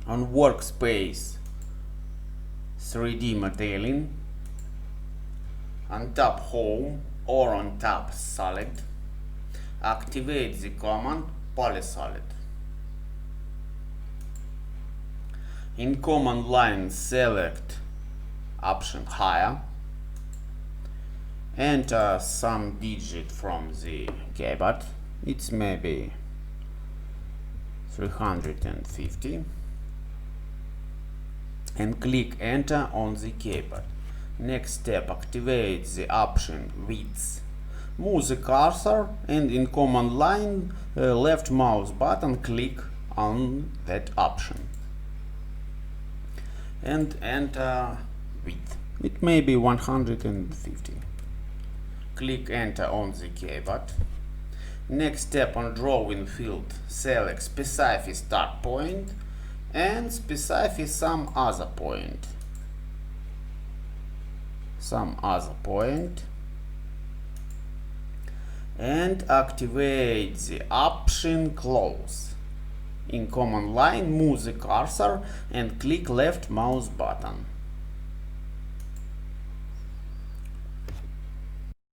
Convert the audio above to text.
On workspace, 3D modeling, on tab home or on tab solid, activate the command Polysolid. In command line, select option higher, enter some digit from the keyboard, it's maybe 350, and click enter on the keyboard. Next step, activate the option width. Move the cursor and in command line left mouse button click on that option and enter width. It may be 150. Click enter on the keyboard. Next step, on drawing field, select specify start point and specify some other point. And activate the option close. In command line, move the cursor and click left mouse button.